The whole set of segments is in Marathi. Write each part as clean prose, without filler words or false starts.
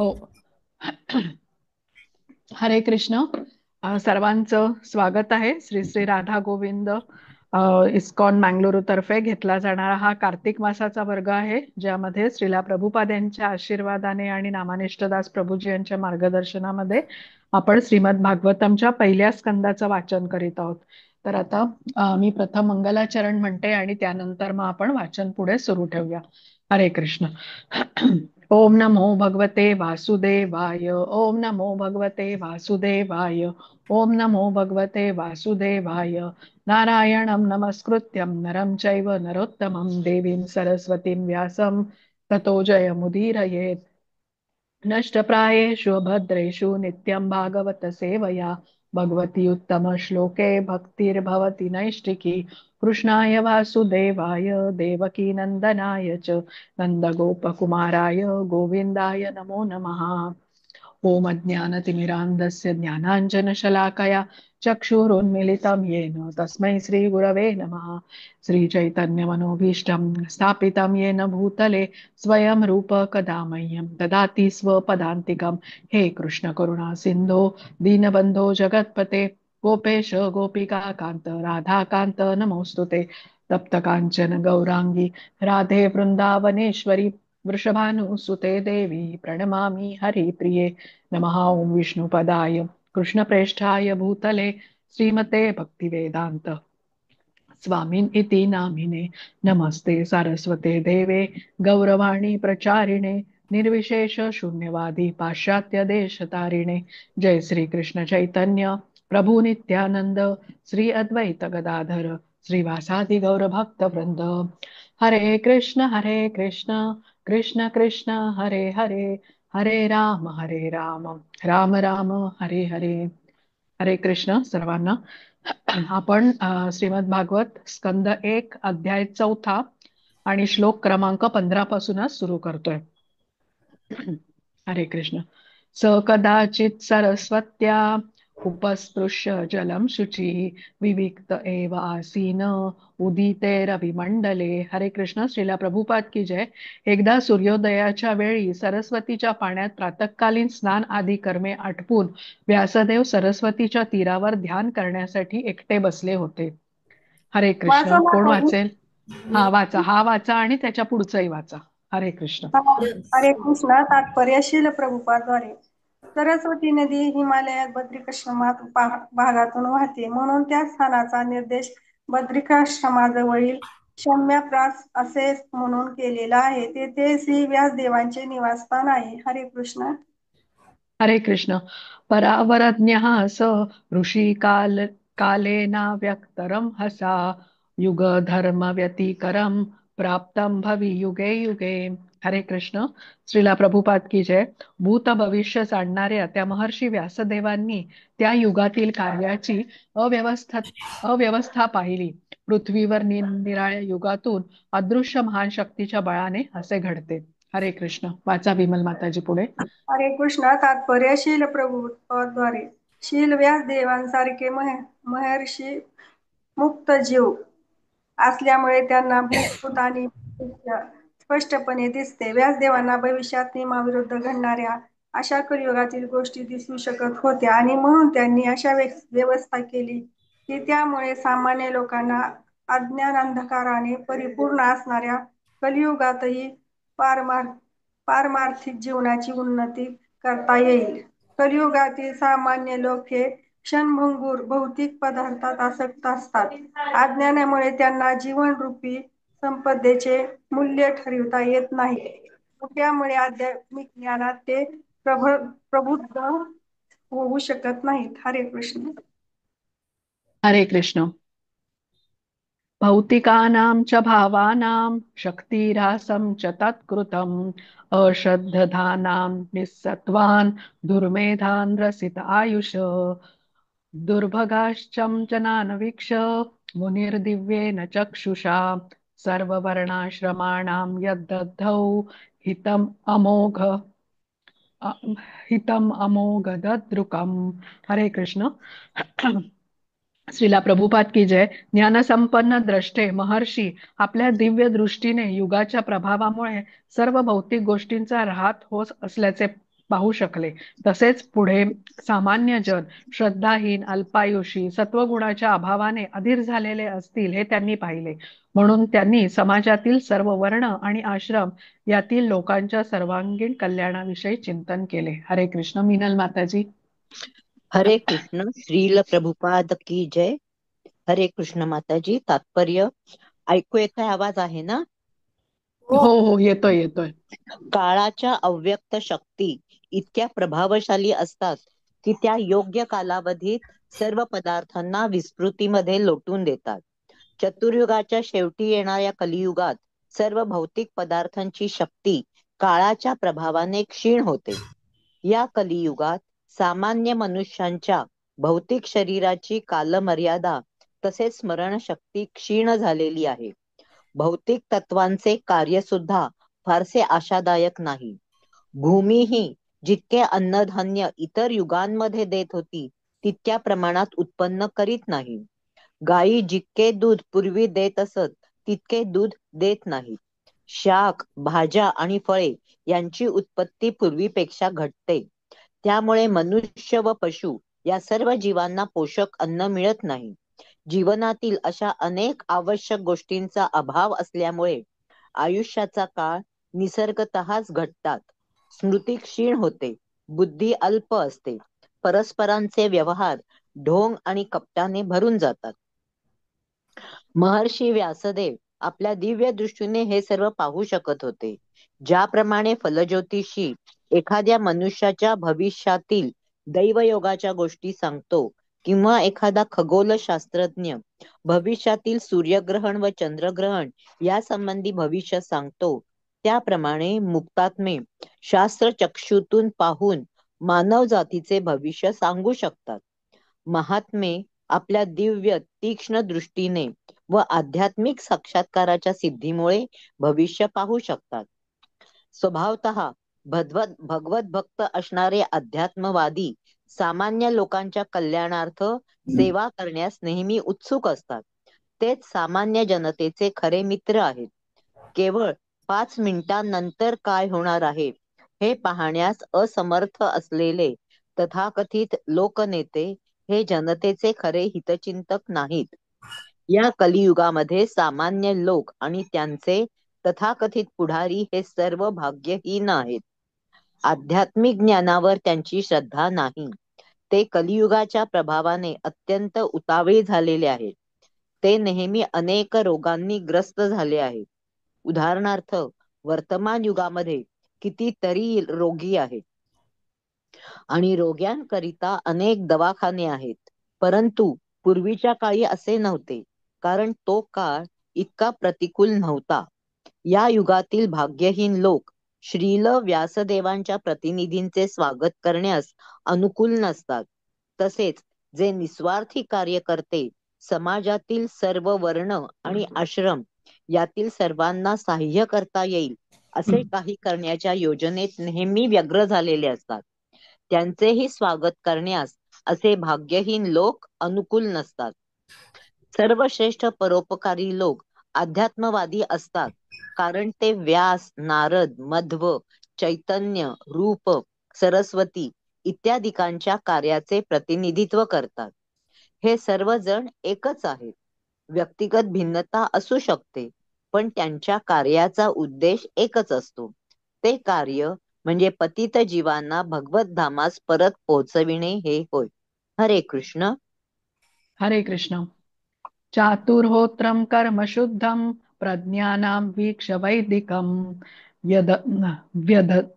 हो. हरे कृष्ण. सर्वांचं स्वागत आहे. श्री श्री राधा गोविंद इस्कॉन मंगळुरू तर्फे घेतला जाणारा हा कार्तिक मासाचा वर्ग आहे, ज्यामध्ये श्रीला प्रभुपाद यांच्या आशीर्वादाने आणि नामानिष्ठदास प्रभूजी यांच्या मार्गदर्शनामध्ये आपण श्रीमद भागवतमच्या पहिल्या स्कंदाचं वाचन करीत आहोत. तर आता मी प्रथम मंगलाचरण म्हणते आणि त्यानंतर मग आपण वाचन पुढे सुरू ठेवूया. हरे कृष्ण. ओम नमो भगवते वासुदेवाय. ओम नमो भगवते वासुदेवाय. ओम नमो भगवते वासुदेवाय. नारायणं नमस्कृत्यं नरं चैव नरोत्तमं देवीं सरस्वतीं व्यासं ततो जयमुदीरयेत्. नष्टप्रायेषु भद्रेषु नित्यं भागवत सेवया भगवती उत्तम श्लोके भक्तिर्भवति नैष्टिकी. कृष्णाय वासुदेवाय देवकी नंदनाय च नन्दगोपकुमाराय गोविन्दाय नमो नमः. ॐ अज्ञानतिमिरान्धस्य ज्ञानाञ्जनशलाकया चक्षुरुन्मिलितं येन तस्मै श्रीगुरवे नमः. श्रीचैतन्यमनोभीष्टं स्थापितं येन भूतले स्वयं रूप कदा मह्यं ददाति स्वपदान्तिकं. हे कृष्ण करुणा सिन्धो दीनबन्धो जगत्पते गोपेश गोपिका कान्त राधाकान्त नमोऽस्तुते. तप्त काञ्चन गौराङ्गी राधे वृन्दावनेश्वरी वृषभानुसुते देवी प्रणमामि हरिप्रिये. नमः. ओं विष्णुपदाय कृष्णप्रेष्ठाय भूतले श्रीमते भक्तिवेदान्त स्वामिन् इति नामिने नमस्ते सारस्वते देवे गौरवाणी प्रचारिणे निर्विशेष शून्यवादी पाश्चात्य देशतारिणे. जय श्री कृष्ण चैतन्य प्रभु नित्यानंद श्री अद्वैत गदाधर श्रीवासादि गौर भक्त वृंद. हरे कृष्ण कृष्ण कृष्ण हरे हरे हरे राम राम राम हरे हरे. हरे कृष्ण सर्वांना. आपण श्रीमद भागवत स्कंद 1 अध्याय 4 आणि श्लोक क्रमांक 15 पासूनच सुरू करतोय. हरे कृष्ण. स कदाचित सरस्वत्या उपस्पृश्य जलम शुची विविक्त एव आसीन उदिते रविमंडले. हरे कृष्ण. श्रीला प्रभुपाद की जय. एकदा सूर्योदयाच्या वेळी सरस्वतीच्या पाण्यात प्रातःकालीन स्नान आदी कर्मे आटपून व्यासदेव सरस्वतीच्या तीरावर ध्यान करण्यासाठी एकटे बसले होते. हरे कृष्ण. वाचना कोण ताई. वाचेल? हा वाचा आणि त्याच्या पुढचंही वाचा. हरे कृष्ण. हरे कृष्ण. तात्पर्यशील प्रभुपाद्वारे सरस्वती नदी हिमालयात बद्रिकाश्रमात भागातून वाहते, म्हणून त्या स्थानाचा निर्देश बद्रिकाश्रमाजवळील शम्याप्रास असे म्हणून केलेला आहे. तेथे श्री व्यासदेवांचे निवासस्थान आहे. हरे कृष्ण. हरे कृष्ण. परावरज्ञः स ऋषी कालेना व्यक्तरम हसा युग धर्म व्यतिकरम प्राप्तम भवि युगे युगे. हरे कृष्ण. श्रीला प्रभुपाद की जय. भूत भविष्य जाणणाऱ्या त्या महर्षी व्यासदेवांनी त्या युगातील कार्याची अव्यवस्था पाहिली. पृथ्वीवर निरनिराळ्या युगातून अदृश्य महान शक्तीच्या बळाने असे घडते. हरे कृष्ण. वाचा विमल माताजी पुढे. हरे कृष्ण. तात्पर्यशील प्रभुत्वाद्वारे शील व्यास देवांसारखे महर्षी मुक्त जीव असल्यामुळे त्यांना भूत आणि भविष्य स्पष्टपणे दिसते. व्यासदेवांना भविष्यात नियमाविरुद्ध घडणाऱ्या अशा कलियुगातील गोष्टी दिसू शकत होत्या आणि म्हणून त्यांनी अशा व्यवस्था केली की त्यामुळे सामान्य लोकांना अज्ञान अंधकाराने परिपूर्ण असणाऱ्या कलियुगातही पारमार पारमार्थिक जीवनाची उन्नती करता येईल. कलियुगातील सामान्य लोक हे क्षणभंगूर भौतिक पदार्थात आसक्त असतात. अज्ञानामुळे त्यांना जीवनरूपी संपदेचे मूल्य ठरविता येत नाही. त्यामुळे आध्यात्मिक ज्ञानात ते प्रबुद्ध होऊ शकत नाहीत. हरे कृष्ण. हरे कृष्ण. भौतिकानां च भावानां शक्तिरासं च तत्कृतम् अश्रद्धधानां निस्सत्त्वान् दुर्मेधान् रसित आयुष दुर्भगाश्चं जनान् वीक्ष मुनिर्दिव्येन चक्षुषा सर्ववर्णाश्रमाणां यद्दद्धौ हितम् अमोघ हितम अमोघदद्रुकम. हरे कृष्ण. श्रीला प्रभुपाद की जय. ज्ञानसंपन्न द्रष्टे महर्षी आपल्या दिव्य दृष्टीने युगाच्या प्रभावामुळे सर्व भौतिक गोष्टींचा ऱ्हास होत असल्याचे पाहू शकले. तसेच पुढे सामान्य जन श्रद्धाहीन, अल्पायुषी, सत्वगुणाच्या अभावाने अधीर झालेले असतील हे त्यांनी पाहिले. म्हणून त्यांनी समाजातील सर्व वर्ण आणि आश्रम यातील लोकांच्या सर्वांगीण कल्याणाविषयी चिंतन केले. हरे कृष्ण. मीनल माताजी. हरे कृष्ण. श्रील प्रभुपाद की जय. हरे कृष्ण माताजी. तात्पर्य ऐकू येतोय? आवाज आहे ना? हो हो, येतोय येतोय. काळाच्या अव्यक्त शक्ती इतक्या प्रभावशाली असतात की त्या योग्य कालावधीत सर्व पदार्थांना विस्मृतीमध्ये लोटून देतात. चतुर्युगाच्या शेवटी येणाऱ्या कलियुगात सर्व भौतिक पदार्थांची शक्ती काळाच्या प्रभावाने क्षीण होते. या कलियुगात सामान्य मनुष्यांच्या भौतिक शरीराची कालमर्यादा तसेच स्मरणशक्ती क्षीण झालेली आहे. भौतिक तत्वांचे कार्य सुद्धा फारसे आशादायक नाही. भूमी ही जितके अन्नधान्य इतर युगांमध्ये देत होती तितक्या प्रमाणात उत्पन्न करीत नाही. गायी जितके दूध पूर्वी देत असत तितके दूध देत नाही. शाक, भाज्या आणि फळे यांची उत्पत्ती पूर्वीपेक्षा घटते. त्यामुळे मनुष्य व पशु या सर्व जीवांना पोषक अन्न मिळत नाही. जीवनातील अशा अनेक आवश्यक गोष्टींचा अभाव असल्यामुळे आयुष्याचा काळ निसर्गतःच घटतात. स्मृती क्षीण होते, बुद्धी अल्प असते, परस्परांचे व्यवहार ढोंग आणि कपटाने भरून जातात. महर्षी व्यासदेव आपल्या दिव्य दृष्टीने हे सर्व पाहू शकत होते. ज्याप्रमाणे फलज्योतिषी एखाद्या मनुष्याच्या भविष्यातील दैवयोगाच्या गोष्टी सांगतो किंवा एखादा खगोलशास्त्रज्ञ भविष्यातील सूर्यग्रहण व चंद्रग्रहण या संबंधी भविष्य सांगतो, त्याप्रमाणे मुक्तात्मे शास्त्रचक्षुतून पाहून मानव जातीचे भविष्य सांगू शकतात. महात्मे आपल्या दिव्य तीक्ष्ण दृष्टीने व आध्यात्मिक साक्षात्काराच्या सिद्धीमुळे भविष्य पाहू शकतात. स्वभावतः भगवत भक्त असणारे अध्यात्मवादी सामान्य लोकांच्या कल्याणार्थ सेवा करण्यास नेहमी उत्सुक असतात. तेच सामान्य जनतेचे खरे मित्र आहेत. केवळ 5 मिनिटांनंतर काय होणार आहे हे पाहण्यास असमर्थ असलेले तथाकथित लोकनेते हे जनतेचे खरे हितचिंतक नाहीत. या कलियुगामध्ये सामान्य लोक आणि त्यांचे तथाकथित पुढारी हे सर्व भाग्यहीन आहेत. आध्यात्मिक ज्ञानावर त्यांची श्रद्धा नाही. ते कलियुगाच्या प्रभावाने अत्यंत उतावीळ झालेले आहेत. ते नेहमी अनेक रोगांनी ग्रस्त झाले आहेत. उदाहरणार्थ, वर्तमान युगामध्ये कितीतरी रोगी आहेत आणि रोग्यांकरिता अनेक दवाखाने आहेत. परंतु पूर्वीच्या काळी असे नव्हते, कारण तो काळ इतका प्रतिकूल नव्हता. या युगातील भाग्यहीन लोक श्रील व्यासदेवांच्या प्रतिनिधींचे स्वागत करण्यास अनुकूल नसतात. तसेच जे निस्वार्थी कार्य करते, समाजातील सर्व वर्ण आणि आश्रम यातील सर्वांना सहाय्य करता येईल असे काही करण्याच्या योजनेत नेहमी व्यग्र झालेले असतात. त्यांचेही स्वागत करण्यास असे भाग्यहीन लोक अनुकूल नसतात. सर्वश्रेष्ठ परोपकारी लोक अध्यात्मवादी असतात, कारण ते व्यास, नारद, मध्व, चैतन्य, रूप, सरस्वती इत्यादिकांच्या कार्याचे प्रतिनिधित्व करतात. हे सर्वजण एकच आहेत. व्यक्तिगत भिन्नता असू शकते, पण त्यांच्या कार्याचा उद्देश एकच असतो. ते कार्य म्हणजे पतित जीवांना भगवत धामास परत पोहोचविणे हे होय. हरे कृष्ण. हरे कृष्ण. चातुर्होत्रम कर्म शुद्धम प्रज्ञानां वीक्ष वैदिकम यद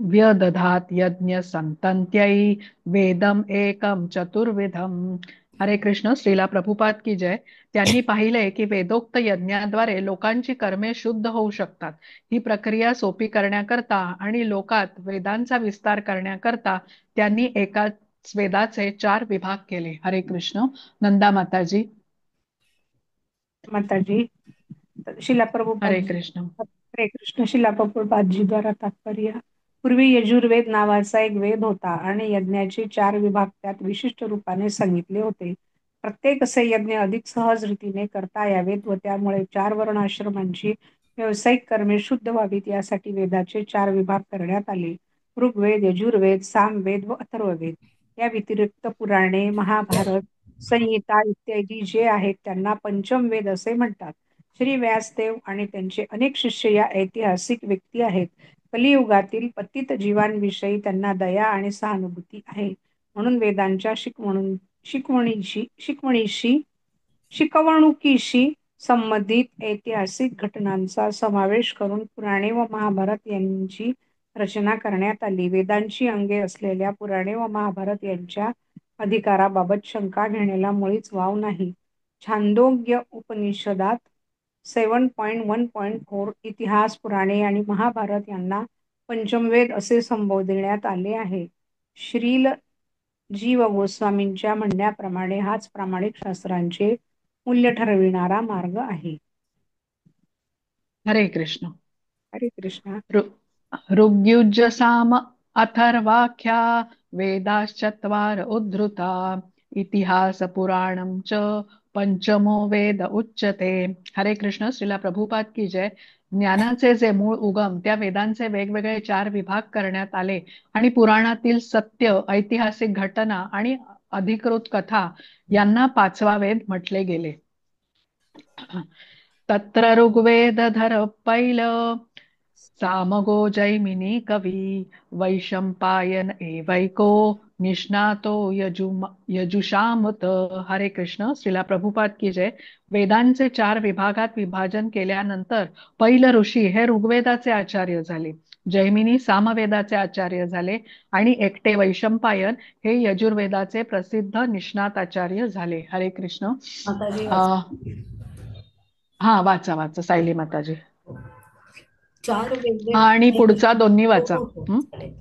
व्यदधात यज्ञ संतंत्यै वेदम एकम चतुर्विधम. हरे कृष्ण. श्रीला प्रभुपाद की जय. त्यांनी पाहिले की वेदोक्त यज्ञाद्वारे लोकांची कर्मे शुद्ध होऊ शकतात. ही प्रक्रिया सोपी करण्याकरता आणि लोकात वेदांचा विस्तार करण्याकरता त्यांनी एकाच वेदाचे 4 विभाग केले. हरे कृष्ण. नंदा माताजी. माताजी. शिला हरे प्रभुपादजी. कृष्ण. हरे कृष्ण. शिला प्रभुपादजी द्वारा तात्पर्य. पूर्वी यजुर्वेद नावाचा एक वेद होता आणि यज्ञाचे 4 विभाग त्यात विशिष्ट रूपाने सांगितले होते. प्रत्येक असे यज्ञ अधिक सहज रीतीने करता यावेत व त्यामुळे 4 वर्णाश्रमांची व्यावसायिक कर्मे शुद्ध व्हावीत यासाठी वेदाचे 4 विभाग करण्यात आले. ऋग्वेद, यजुर्वेद, सामवेद व अथर्ववेद या व्यतिरिक्त पुराणे, महाभारत, संहिता इत्यादी जे आहेत त्यांना पंचमवेद असे म्हणतात. श्री व्यासदेव आणि त्यांचे अनेक शिष्य या ऐतिहासिक व्यक्ती आहेत. कलियुगातील पतित जीवांविषयी त्यांना दया आणि सहानुभूती आहे, म्हणून वेदांच्या शिकवणुकीशी संबंधित ऐतिहासिक घटनांचा समावेश करून पुराणे व महाभारत यांची रचना करण्यात आली. वेदांची अंगे असलेल्या पुराणे व महाभारत यांच्या अधिकाराबाबत शंका घेण्याला मुळीच वाव नाही. छांदोग्य उपनिषदात 7.1.4 इतिहास, पुराणे आणि महाभारत यांना पंचमवेद असे संबोधण्यात आले आहे. श्रील जीव गोस्वामींच्या म्हणण्याप्रमाणे हाच प्रामाणिक शास्त्रांचे मूल्य ठरविणारा मार्ग आहे. हरे कृष्ण. हरे कृष्ण. ऋग्युज साम अथर्वाख्या वेदाश्चत्वार उद्धृता इतिहास पुराणं च पंचमो वेद उच्यते. हरे कृष्ण. श्रीला प्रभुपाद की जय. ज्ञानाचे जे मूळ उगम त्या वेदांचे वेगवेगळे 4 विभाग करण्यात आले आणि पुराणातील सत्य, ऐतिहासिक घटना आणि अधिकृत कथा यांना 5वा वेद म्हटले गेले. तत्र ऋग्वेदधर पैल सामगो जैमिनी कवी वैशंपायन एवैको निष्णातो यजुषामत. हरे कृष्ण. श्रीला प्रभुपाद की जय. वेदांचे 4 विभागात विभाजन केल्यानंतर पैल ऋषी हे ऋग्वेदाचे आचार्य झाले, जैमिनी सामवेदाचे आचार्य झाले आणि एकटे वैशंपायन हे यजुर्वेदाचे प्रसिद्ध निष्णात आचार्य झाले. हरे कृष्ण. हा वाचा सायली माताजी. 4 आणि पुढचा दोन्ही वाचा. चालेल.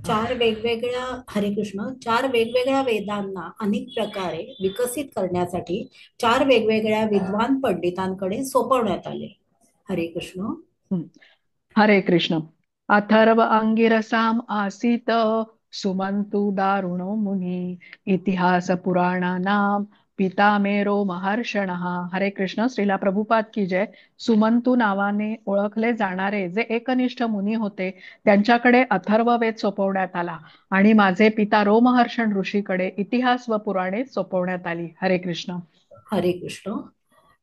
4 वेगवेगळ्या हरे कृष्ण 4 वेगवेगळ्या वेदांना अनेक प्रकारे विकसित करण्यासाठी 4 वेगवेगळ्या विद्वान पंडितांकडे सोपवण्यात आले. हरे कृष्ण. हरे कृष्ण. अथर्व अंगिरसाम आसीत सुमंतु दारुणो मुनी इतिहास पुराणानाम पितामेरो महर्षणः. हरे कृष्ण. श्रीला प्रभुपाद की जय. सुमंतू नावाने ओळखले जाणारे जे एकनिष्ठ मुनी होते त्यांच्याकडे अथर्ववेद सोपवण्यात आला आणि माझे पिता रोमहर्षण ऋषीकडे इतिहास व पुराणे सोपवण्यात आली. हरे कृष्ण. हरे कृष्ण.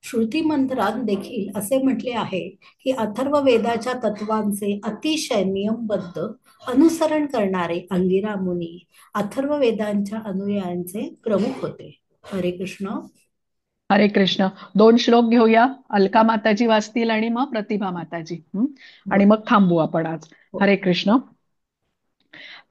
श्रुती मंत्रात देखील असे म्हटले आहे की अथर्व वेदाच्या तत्वांचे अतिशय नियमबद्ध अनुसरण करणारे अंगिरा मुनी अथर्व वेदांच्या अनुयायांचे प्रमुख होते. हरे कृष्ण. हरे कृष्ण. 2 श्लोक घेऊया. अलका माताजी वाचतील आणि मग प्रतिभा माताजी, आणि मग थांबू आपण आज. हरे कृष्ण.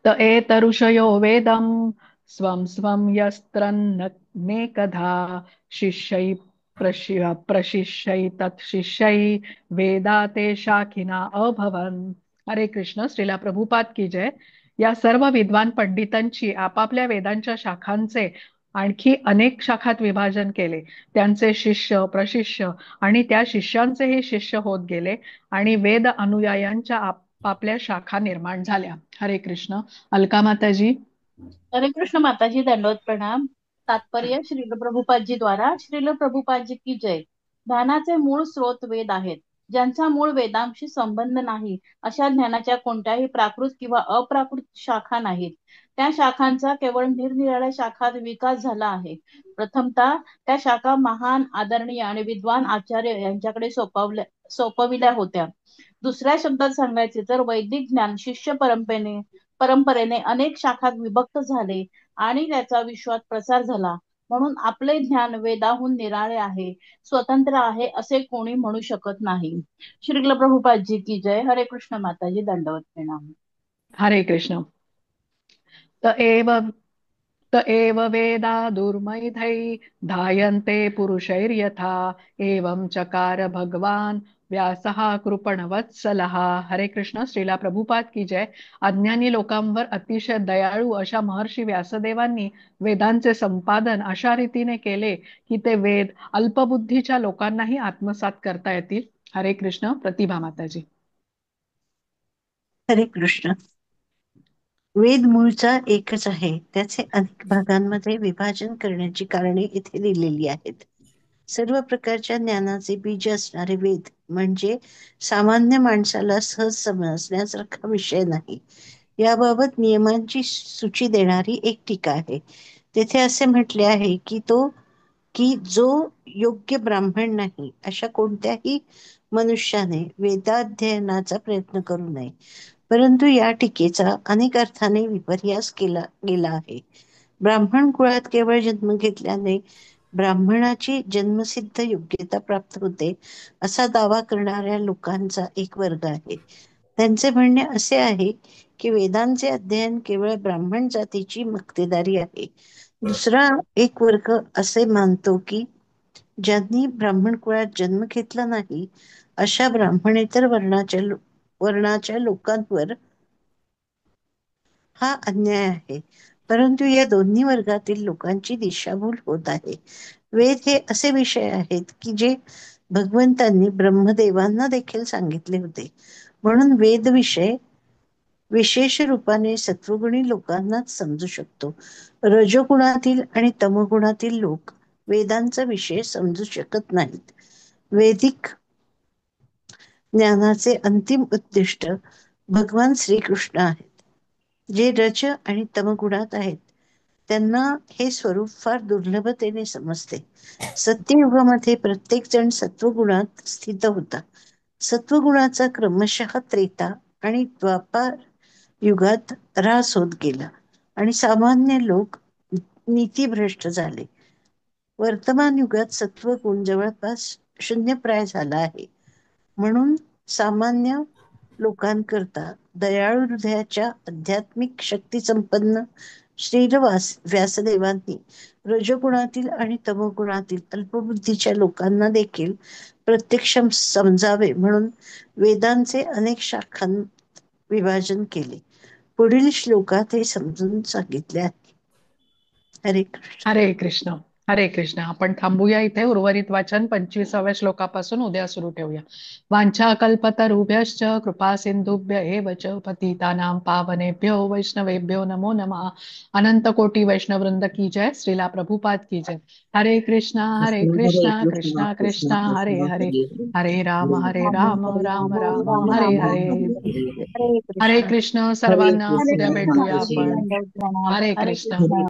त एत ऋषयो वेदम स्वं स्वं यस्त्रन्नेकधा शिष्यै प्रशिष्यै तत्शिष्यै वेदा ते शाखिना अभवन्. हरे कृष्ण. श्रीला प्रभुपाद की जय. या सर्व विद्वान पंडितांची आपापल्या वेदांच्या शाखांचे आणखी अनेक शाखात विभाजन केले. त्यांचे शिष्य, प्रशिष्य आणि त्या शिष्यांचेही शिष्य होत गेले आणि वेद अनुयायांच्या आपापल्या शाखा निर्माण झाल्या. हरे कृष्ण. अलका माताजी. हरे कृष्ण माताजी, दंडवत प्रणाम. तात्पर्य श्रील प्रभुपादजी द्वारा. श्रील प्रभुपादजी की जय. ज्ञानाचे मूळ स्रोत वेद आहेत. ज्यांचा मूळ वेदांशी संबंध नाही अशा ज्ञानाच्या कोणत्याही प्राकृत किंवा अप्राकृत शाखा नाहीत. त्या शाखांचा केवळ निरनिराळ्या शाखात विकास झाला आहे. प्रथमतः त्या शाखा महान, आदरणीय आणि विद्वान आचार्य यांच्याकडे सोपविल्या होत्या. दुसऱ्या शब्दात सांगायचे तर वैदिक ज्ञान शिष्य परंपरेने अनेक शाखात विभक्त झाले आणि त्याचा विश्वात प्रसार झाला. म्हणून आपले ज्ञान वेदाहून निराळे आहे, स्वतंत्र आहे असे कोणी म्हणू शकत नाही. श्रील प्रभुपादजी की जय. हरे कृष्ण माताजी, दंडवत प्रणाम. हरे कृष्ण. त एव वेदा दुर्मैधै धायन्ते पुरुषैर्यथा एवं चकार भगवान व्यासः कृपणवत्सलः. हरे कृष्ण. श्रीला प्रभुपाद की जय. अज्ञानी लोकांवर अतिशय दयाळू अशा महर्षी व्यासदेवांनी वेदांचे संपादन अशा रीतीने केले की ते वेद अल्पबुद्धीच्या लोकांनाही आत्मसात करता येतील. हरे कृष्ण. प्रतिभा माताजी. हरे कृष्ण. वेद मूळचा एकच आहे. त्याचे अनेक भागांमध्ये विभाजन करण्याची कारणे इथे दिलेली आहेत. सर्व प्रकारच्या ज्ञानाचे बीज असणारे वेद म्हणजे सामान्य माणसाला सहज समजण्यासारखा विषय नाही. याबाबत नियमांची सूची देणारी एक टीका आहे. तेथे असे म्हटले आहे की जो योग्य ब्राह्मण नाही अशा कोणत्याही मनुष्याने वेदाध्ययनाचा प्रयत्न करू नये. परंतु या टीकेचा अनेक अर्थाने विपर्यास केला गेला आहे. ब्राह्मण कुळात केवळ जन्म घेतल्याने ब्राह्मणाची जन्मसिद्ध योग्यता प्राप्त होते असा दावा करणाऱ्या लोकांचा एक वर्ग आहे. त्यांचे म्हणणे असे आहे की वेदांचे अध्ययन केवळ ब्राह्मण जातीची मक्तेदारी आहे. दुसरा एक वर्ग असे मानतो की ज्यांनी ब्राह्मण कुळात जन्म घेतला नाही अशा ब्राह्मणेतर वर्णाच्या लोकांवर हा अन्याय आहे. परंतु या दोन्ही वर्गातील लोकांची दिशाभूल होत आहे. वेद हे असे विषय आहेत की जे भगवंतांनी ब्रह्मदेवांना देखील सांगितले होते. म्हणून वेद विषय विशेष रूपाने सत्वगुणी लोकांनाच समजू शकतो. रजोगुणातील आणि तमोगुणातील लोक वेदांचा विषय समजू शकत नाहीत. वैदिक ज्ञानाचे अंतिम उद्दिष्ट भगवान श्रीकृष्ण आहेत. जे रज आणि तमगुणात आहेत त्यांना हे स्वरूप फार दुर्लभतेने समजते. सत्ययुगामध्ये प्रत्येक जण सत्वगुणात स्थित होता. सत्वगुणाचा क्रमशः त्रेता आणि द्वापार युगात ऱ्हास होत गेला आणि सामान्य लोक नीतिभ्रष्ट झाले. वर्तमान युगात सत्वगुण जवळपास शून्यप्राय झाला आहे. म्हणून सामान्य लोकांकरता दयाळू हृदयाच्या आध्यात्मिक शक्तिसंपन्न व्यासदेवांनी रजोगुणातील आणि तमोगुणातील अल्पबुद्धीच्या लोकांना देखील प्रत्यक्ष समजावे म्हणून वेदांचे अनेक शाखांत विभाजन केले. पुढील श्लोकात हे समजून सांगितले आहे. हरे कृष्ण. हरे कृष्ण. हरे कृष्ण. आपण थांबूया इथे. उर्वरित वाचन 25व्या श्लोकापासून उद्या सुरू ठेवूया. वांछा कल्पतरुभ्यश्च कृपा सिंधुभ्य एव च पतितानां पावनेभ्यो वैष्णवेभ्यो नमो नमः. अनंत कोटी वैष्णव वृंद की जय. श्रीला प्रभुपाद की जय. हरे कृष्णा कृष्णा कृष्णा कृष्णा हरे हरे, हरे राम राम राम हरे हरे. हरे हरे कृष्ण. कृष्ण हरे सर्वांना. कृष्ण. उद्या भेटूया हरे आपण. दंडवत प्रणाम. हरे हरे कृष्ण. कृष्ण.